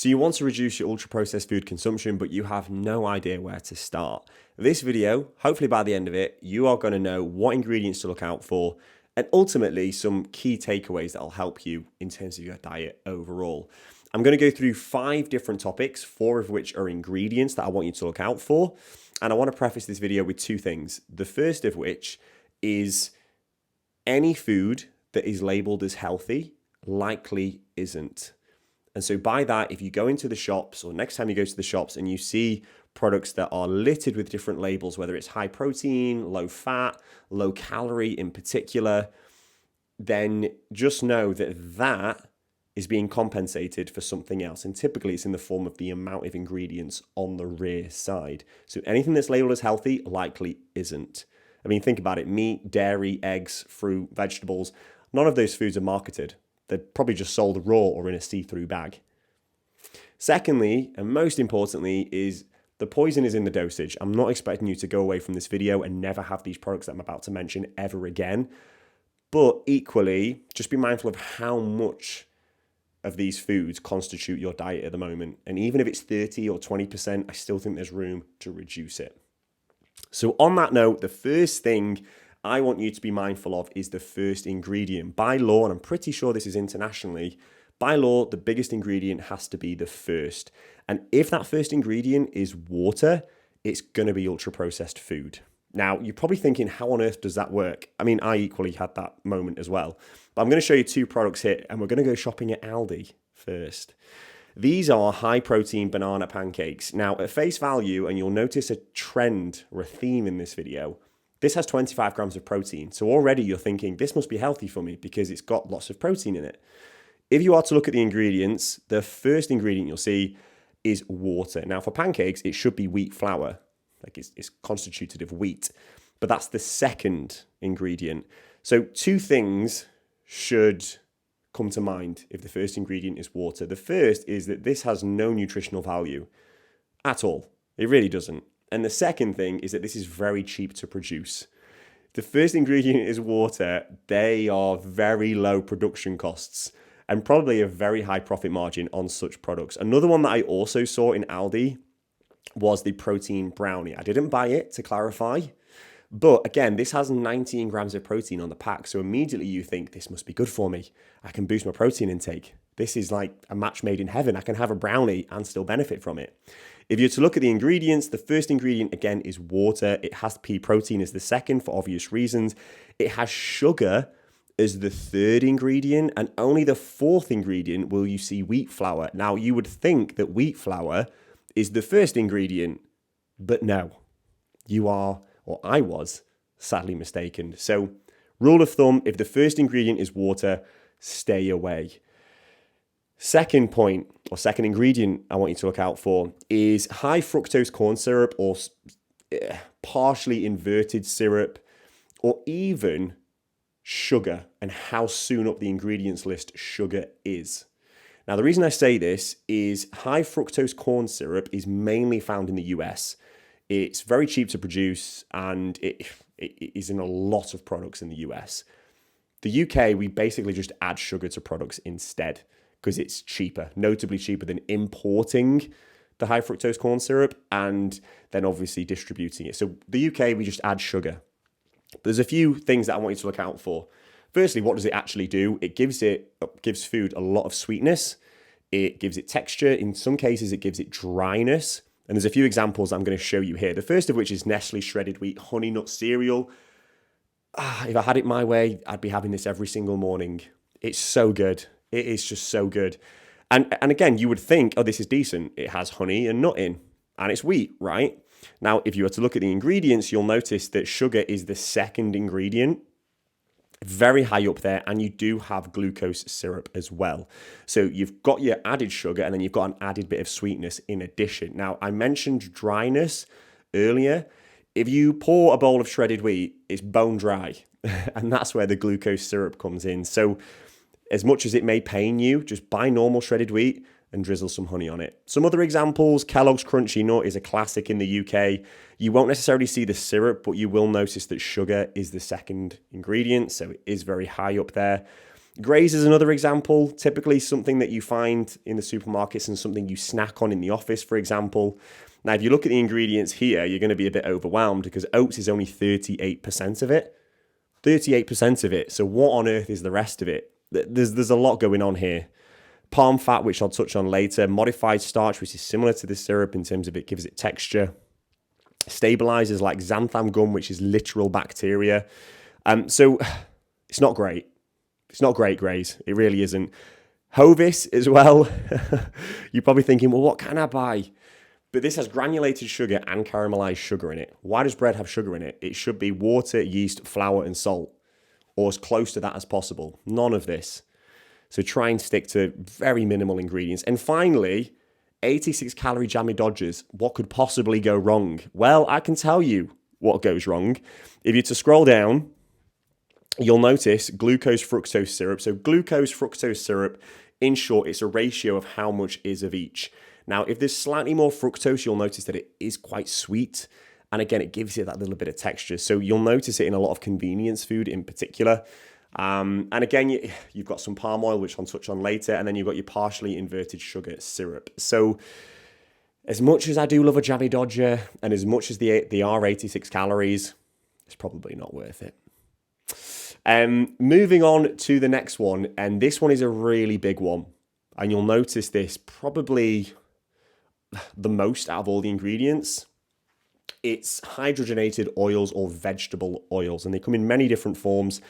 So you want to reduce your ultra-processed food consumption, but you have no idea where to start. This video, hopefully by the end of it, you are going to know what ingredients to look out for and ultimately some key takeaways that will help you in terms of your diet overall. I'm going to go through 5 different topics, 4 of which are ingredients that I want you to look out for. And I want to preface this video with 2 things. The first of which is any food that is labeled as healthy likely isn't. And so by that, if you go into the shops or next time you go to the shops and you see products that are littered with different labels, whether it's high protein, low fat, low calorie in particular, then just know that that is being compensated for something else. And typically it's in the form of the amount of ingredients on the rear side. So anything that's labeled as healthy likely isn't. I mean, think about it. Meat, dairy, eggs, fruit, vegetables, none of those foods are marketed. They're probably just sold raw or in a see-through bag. Secondly, and most importantly, is the poison is in the dosage. I'm not expecting you to go away from this video and never have these products that I'm about to mention ever again. But equally, just be mindful of how much of these foods constitute your diet at the moment. And even if it's 30 or 20%, I still think there's room to reduce it. So on that note, the first thing I want you to be mindful of is the first ingredient. By law, and I'm pretty sure this is internationally, by law, the biggest ingredient has to be the first. And if that first ingredient is water, it's going to be ultra-processed food. Now, you're probably thinking, how on earth does that work? I mean, I equally had that moment as well. But I'm going to show you 2 products here, and we're going to go shopping at Aldi first. These are high-protein banana pancakes. Now, at face value, and you'll notice a trend or a theme in this video, this has 25 grams of protein. So already you're thinking, this must be healthy for me because it's got lots of protein in it. If you are to look at the ingredients, the first ingredient you'll see is water. Now for pancakes, it should be wheat flour. Like it's constituted of wheat. But that's the second ingredient. So 2 things should come to mind if the first ingredient is water. The first is that this has no nutritional value at all. It really doesn't. And the second thing is that this is very cheap to produce. The first ingredient is water. They are very low production costs and probably a very high profit margin on such products. Another one that I also saw in Aldi was the protein brownie. I didn't buy it, to clarify. But again, this has 19 grams of protein on the pack. So immediately you think, this must be good for me. I can boost my protein intake. This is like a match made in heaven. I can have a brownie and still benefit from it. If you're to look at the ingredients, the first ingredient, again, is water. It has pea protein as the second for obvious reasons. It has sugar as the third ingredient, and only the fourth ingredient will you see wheat flour. Now, you would think that wheat flour is the first ingredient, but no, you are, or I was, sadly mistaken. So, rule of thumb, if the first ingredient is water, stay away. Second point, or second ingredient I want you to look out for is high fructose corn syrup or partially inverted syrup, or even sugar, and how soon up the ingredients list sugar is. Now, the reason I say this is high fructose corn syrup is mainly found in the US. It's very cheap to produce and it is in a lot of products in the US. The UK, we basically just add sugar to products instead, because it's cheaper, notably cheaper than importing the high fructose corn syrup and then obviously distributing it. So the UK, we just add sugar. But there's a few things that I want you to look out for. Firstly, what does it actually do? It gives food a lot of sweetness. It gives it texture. In some cases, it gives it dryness. And there's a few examples I'm going to show you here. The first of which is Nestle shredded wheat honey nut cereal. If I had it my way, I'd be having this every single morning. It's so good. It is just so good. And again, you would think, oh, this is decent. It has honey and nut in, and it's wheat, right? Now, if you were to look at the ingredients, you'll notice that sugar is the second ingredient, very high up there, and you do have glucose syrup as well. So you've got your added sugar, and then you've got an added bit of sweetness in addition. Now, I mentioned dryness earlier. If you pour a bowl of shredded wheat, it's bone dry, and that's where the glucose syrup comes in. So as much as it may pain you, just buy normal shredded wheat and drizzle some honey on it. Some other examples, Kellogg's Crunchy Nut is a classic in the UK. You won't necessarily see the syrup, but you will notice that sugar is the second ingredient, so it is very high up there. Graze is another example, typically something that you find in the supermarkets and something you snack on in the office, for example. Now, if you look at the ingredients here, you're going to be a bit overwhelmed because oats is only 38% of it. 38% of it. So what on earth is the rest of it? There's a lot going on here. Palm fat, which I'll touch on later. Modified starch, which is similar to the syrup in terms of it gives it texture. Stabilizers like xanthan gum, which is literal bacteria. So it's not great. It's not great, Graze. It really isn't. Hovis as well. You're probably thinking, well, what can I buy? But this has granulated sugar and caramelized sugar in it. Why does bread have sugar in it? It should be water, yeast, flour, and salt, or as close to that as possible. None of this. So try and stick to very minimal ingredients. And finally, 86 calorie jammy dodgers. What could possibly go wrong? Well, I can tell you what goes wrong. If you're to scroll down, you'll notice glucose fructose syrup. So glucose fructose syrup, in short, it's a ratio of how much is of each. Now, if there's slightly more fructose, you'll notice that it is quite sweet. And again, it gives you that little bit of texture. So you'll notice it in a lot of convenience food in particular. And again, you've got some palm oil, which I'll touch on later. And then you've got your partially inverted sugar syrup. So as much as I do love a jammy dodger and as much as they are 86 calories, it's probably not worth it. Moving on to the next one, and this one is a really big one, and you'll notice this probably the most out of all the ingredients. It's hydrogenated oils or vegetable oils, and they come in many different forms,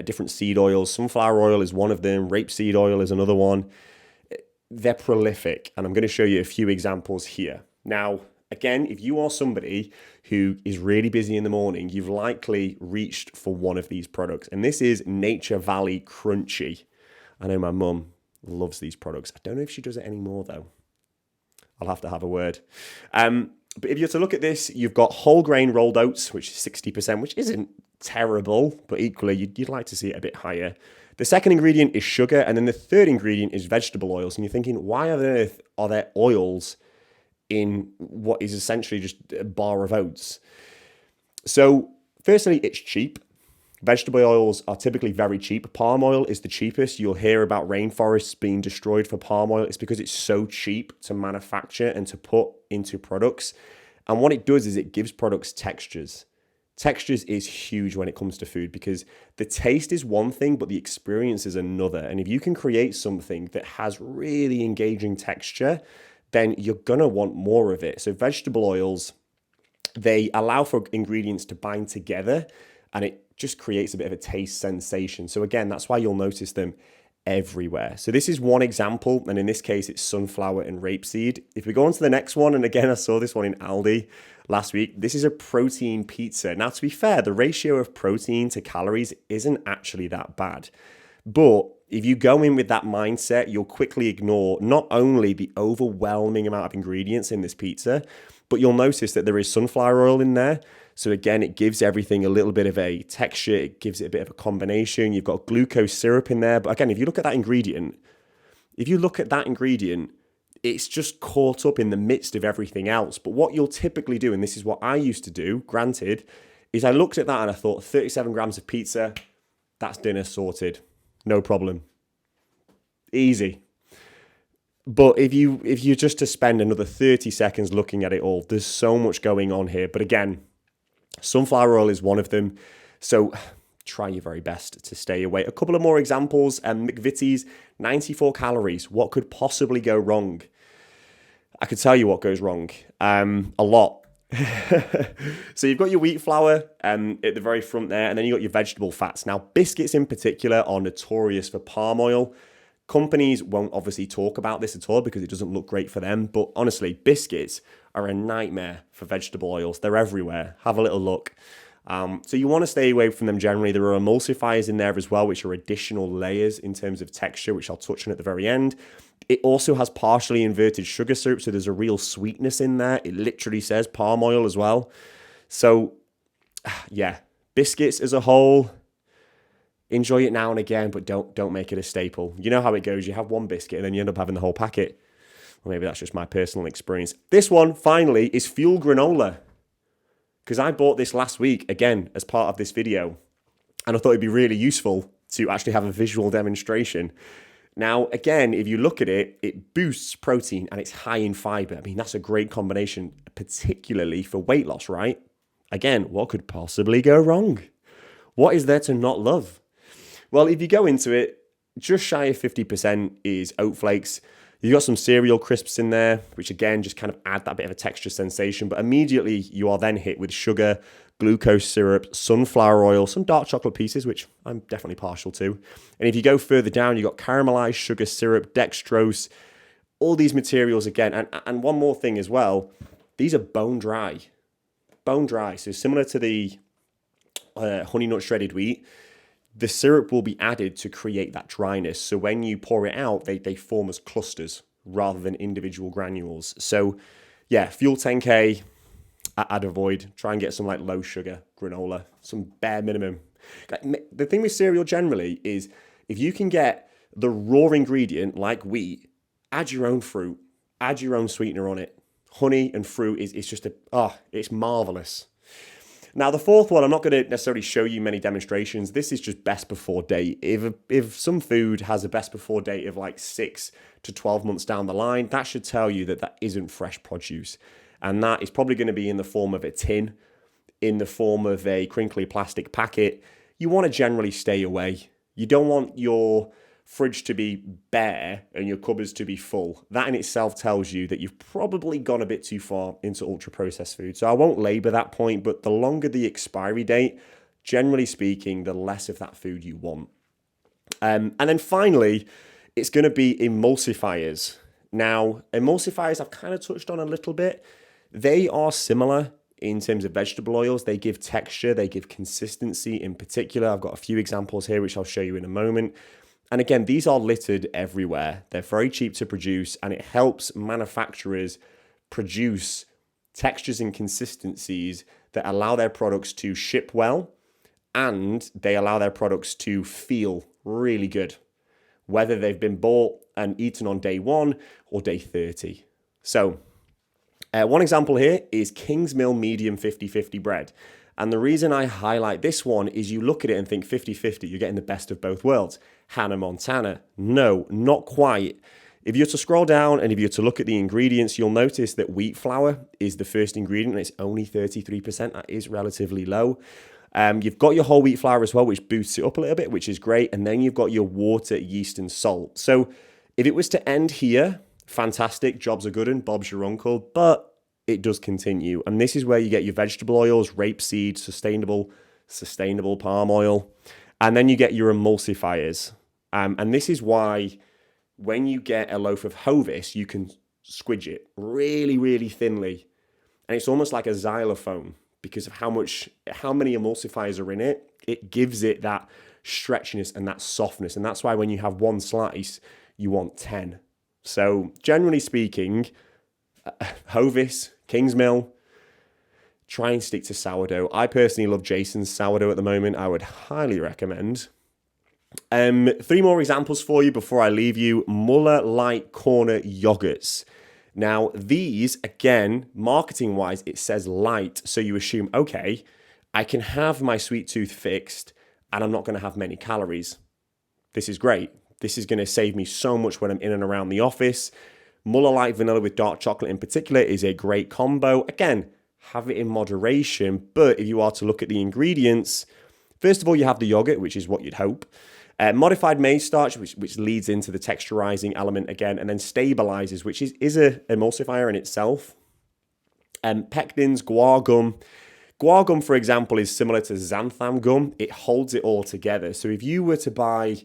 different seed oils. Sunflower oil is one of them, rapeseed oil is another one. They're prolific, and I'm going to show you a few examples here. Now, again, if you are somebody who is really busy in the morning, you've likely reached for one of these products. And this is Nature Valley Crunchy. I know my mum loves these products. I don't know if she does it anymore, though. I'll have to have a word. But if you're to look at this, you've got whole grain rolled oats, which is 60%, which isn't terrible, but equally, you'd like to see it a bit higher. The second ingredient is sugar, and then the third ingredient is vegetable oils. And you're thinking, why on earth are there oils in what is essentially just a bar of oats? So firstly, it's cheap. Vegetable oils are typically very cheap. Palm oil is the cheapest. You'll hear about rainforests being destroyed for palm oil. It's because it's so cheap to manufacture and to put into products. And what it does is it gives products textures. Textures is huge when it comes to food because the taste is one thing, but the experience is another. And if you can create something that has really engaging texture, then you're going to want more of it. So vegetable oils, they allow for ingredients to bind together and it just creates a bit of a taste sensation. So again, that's why you'll notice them everywhere. So this is one example, and in this case, it's sunflower and rapeseed. If we go on to the next one, and again, I saw this one in Aldi last week, this is a protein pizza. Now, to be fair, the ratio of protein to calories isn't actually that bad. But if you go in with that mindset, you'll quickly ignore not only the overwhelming amount of ingredients in this pizza, but you'll notice that there is sunflower oil in there. So again, it gives everything a little bit of a texture. It gives it a bit of a combination. You've got glucose syrup in there. But again, if you look at that ingredient, it's just caught up in the midst of everything else. But what you'll typically do, and this is what I used to do, granted, is I looked at that and I thought 37 grams of pizza, that's dinner sorted. No problem. Easy. But if you're just to spend another 30 seconds looking at it all, there's so much going on here. But again, sunflower oil is one of them. So try your very best to stay away. A couple of more examples. McVitie's, 94 calories. What could possibly go wrong? I could tell you what goes wrong. A lot. So you've got your wheat flour at the very front there, and then you've got your vegetable fats. Now, biscuits in particular are notorious for palm oil. Companies won't obviously talk about this at all because it doesn't look great for them. But honestly, biscuits are a nightmare for vegetable oils. They're everywhere. Have a little look. So you want to stay away from them generally. There are emulsifiers in there as well, which are additional layers in terms of texture, which I'll touch on at the very end. It also has partially inverted sugar syrup, so there's a real sweetness in there. It literally says palm oil as well. So, yeah, biscuits as a whole, enjoy it now and again, but don't make it a staple. You know how it goes. You have one biscuit and then you end up having the whole packet. Or maybe that's just my personal experience. This one, finally, is Fuel Granola. Because I bought this last week, again, as part of this video. And I thought it'd be really useful to actually have a visual demonstration. Now, again, if you look at it, it boosts protein and it's high in fiber. I mean, that's a great combination, particularly for weight loss, right? Again, what could possibly go wrong? What is there to not love? Well, if you go into it, just shy of 50% is oat flakes. You've got some cereal crisps in there, which again, just kind of add that bit of a texture sensation. But immediately you are then hit with sugar, glucose syrup, sunflower oil, some dark chocolate pieces, which I'm definitely partial to. And if you go further down, you've got caramelized sugar syrup, dextrose, all these materials again. And one more thing as well, these are bone dry. Bone dry. So similar to the honey nut shredded wheat, the syrup will be added to create that dryness. So when you pour it out, they form as clusters rather than individual granules. So yeah, Fuel 10K, I'd avoid. Try and get some like low sugar granola, some bare minimum. The thing with cereal generally is if you can get the raw ingredient like wheat, add your own fruit, add your own sweetener on it. Honey and fruit is just it's marvelous. Now, the fourth one, I'm not going to necessarily show you many demonstrations. This is just best before date. If some food has a best before date of like 6 to 12 months down the line, that should tell you that that isn't fresh produce. And that is probably going to be in the form of a tin, in the form of a crinkly plastic packet. You want to generally stay away. You don't want your fridge to be bare and your cupboards to be full. That in itself tells you that you've probably gone a bit too far into ultra processed food. So I won't labor that point, but the longer the expiry date, generally speaking, the less of that food you want. And then finally, it's going to be emulsifiers. Now, emulsifiers I've kind of touched on a little bit. They are similar in terms of vegetable oils. They give texture, they give consistency in particular. I've got a few examples here, which I'll show you in a moment. And again, these are littered everywhere. They're very cheap to produce, and it helps manufacturers produce textures and consistencies that allow their products to ship well, and they allow their products to feel really good, whether they've been bought and eaten on day 1 or day 30. So one example here is Kingsmill Medium 50/50 bread. And the reason I highlight this one is you look at it and think 50/50, you're getting the best of both worlds. Hannah Montana. No, not quite. If you're to scroll down and if you're to look at the ingredients, you'll notice that wheat flour is the first ingredient and it's only 33%. That is relatively low. You've got your whole wheat flour as well, which boosts it up a little bit, which is great. And then you've got your water, yeast, and salt. So if it was to end here, fantastic, jobs are good and Bob's your uncle, but it does continue. And this is where you get your vegetable oils, rapeseed, sustainable palm oil, and then you get your emulsifiers. And this is why when you get a loaf of Hovis, you can squidge it really, really thinly. And it's almost like a xylophone because of how many emulsifiers are in it. It gives it that stretchiness and that softness. And that's why when you have one slice, you want 10. So generally speaking, Hovis, Kingsmill, try and stick to sourdough. I personally love Jason's sourdough at the moment. I would highly recommend. 3 more examples for you before I leave you. Muller Light Corner yogurts. Now, these, again, marketing-wise, it says light, so you assume, okay, I can have my sweet tooth fixed and I'm not going to have many calories. This is great. This is going to save me so much when I'm in and around the office. Muller Light Vanilla with dark chocolate in particular is a great combo. Again, have it in moderation, but if you are to look at the ingredients, first of all, you have the yogurt, which is what you'd hope. Modified maize starch, which leads into the texturizing element again, and then stabilizes, which is a emulsifier in itself. Pectins, guar gum. Guar gum, for example, is similar to xanthan gum. It holds it all together. So if you were to buy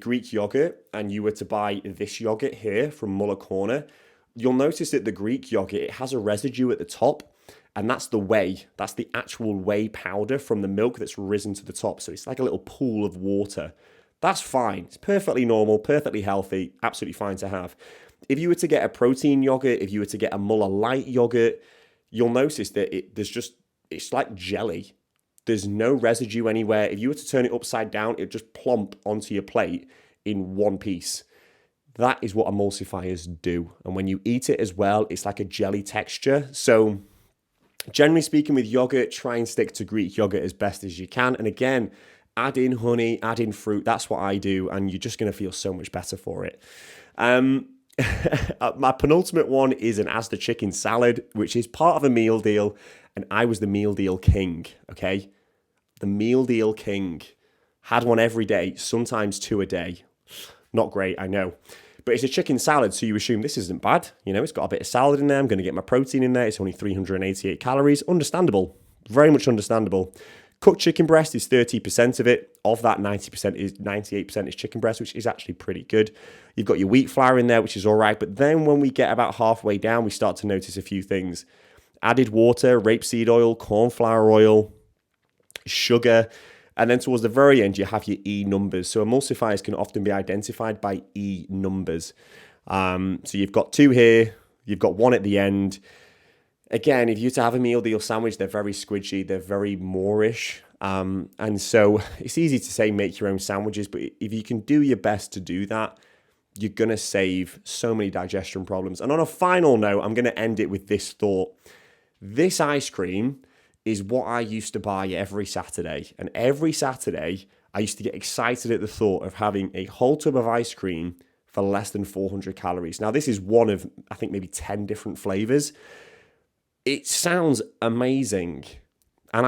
Greek yogurt, and you were to buy this yogurt here from Muller Corner, you'll notice that the Greek yogurt, it has a residue at the top, and that's the whey. That's the actual whey powder from the milk that's risen to the top. So it's like a little pool of water. That's fine. It's perfectly normal, perfectly healthy, absolutely fine to have. If you were to get a protein yogurt, if you were to get a Muller Light yogurt, you'll notice that it's like jelly. There's no residue anywhere. If you were to turn it upside down, it'd just plump onto your plate in one piece. That is what emulsifiers do. And when you eat it as well, it's like a jelly texture. So generally speaking with yogurt, try and stick to Greek yogurt as best as you can. And again, Add in honey, add in fruit. That's what I do, and you're just going to feel so much better for it. My penultimate one is an Asda chicken salad, which is part of a meal deal, and I was the meal deal king, okay? The meal deal king. Had one every day, sometimes 2 a day. Not great, I know. But it's a chicken salad, so you assume this isn't bad. You know, it's got a bit of salad in there. I'm going to get my protein in there. It's only 388 calories. Understandable. Very much understandable. Cooked chicken breast is 30% of it. Of that, 98% is chicken breast, which is actually pretty good. You've got your wheat flour in there, which is all right. But then when we get about halfway down, we start to notice a few things. Added water, rapeseed oil, corn flour oil, sugar. And then towards the very end, you have your E numbers. So emulsifiers can often be identified by E numbers. So you've got 2 here. You've got 1 at the end. Again, if you were to have a meal deal sandwich, they're very squidgy, they're very moreish. And so it's easy to say make your own sandwiches, but if you can do your best to do that, you're going to save so many digestion problems. And on a final note, I'm going to end it with this thought. This ice cream is what I used to buy every Saturday. And every Saturday, I used to get excited at the thought of having a whole tub of ice cream for less than 400 calories. Now, this is one of, I think, maybe 10 different flavors. It sounds amazing, and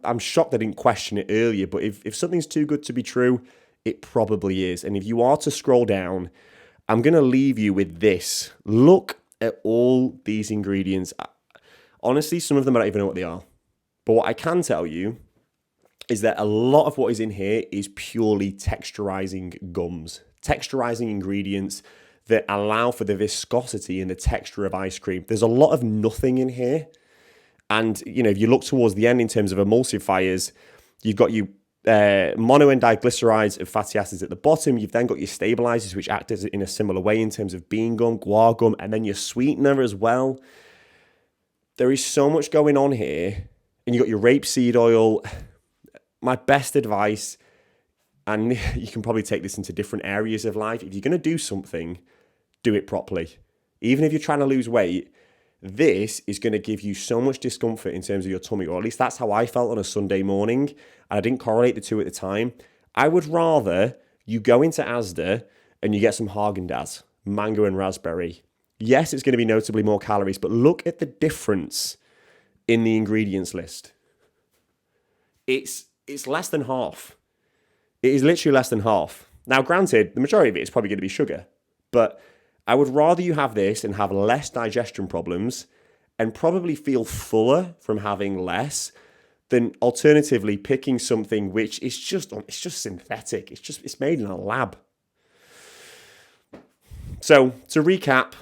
I'm shocked I didn't question it earlier, but if something's too good to be true, it probably is. And if you are to scroll down, I'm going to leave you with this. Look at all these ingredients. Honestly, some of them I don't even know what they are. But what I can tell you is that a lot of what is in here is purely texturizing gums, texturizing ingredients that allow for the viscosity and the texture of ice cream. There's a lot of nothing in here. And, you know, if you look towards the end in terms of emulsifiers, you've got your mono and diglycerides of fatty acids at the bottom. You've then got your stabilizers, which act in a similar way in terms of bean gum, guar gum, and then your sweetener as well. There is so much going on here. And you've got your rapeseed oil. My best advice, and you can probably take this into different areas of life, if you're going to do something, do it properly. Even if you're trying to lose weight, this is going to give you so much discomfort in terms of your tummy, or at least that's how I felt on a Sunday morning. And I didn't correlate the two at the time. I would rather you go into Asda and you get some Haagen-Dazs, mango and raspberry. Yes, it's going to be notably more calories, but look at the difference in the ingredients list. It's less than half. It is literally less than half. Now, granted, the majority of it is probably going to be sugar, but I would rather you have this and have less digestion problems and probably feel fuller from having less than alternatively picking something which is just synthetic. It's made in a lab. So to recap,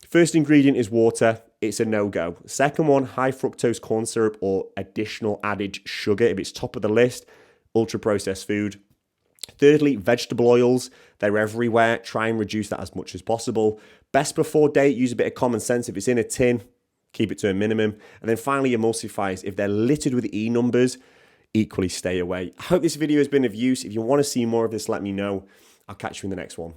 first ingredient is water. It's a no-go. Second one, high fructose corn syrup or additional added sugar. If it's top of the list, ultra-processed food. Thirdly, vegetable oils. They're everywhere. Try and reduce that as much as possible. Best before date, use a bit of common sense. If it's in a tin, keep it to a minimum. And then finally, emulsifiers. If they're littered with E numbers, equally stay away. I hope this video has been of use. If you want to see more of this, let me know. I'll catch you in the next one.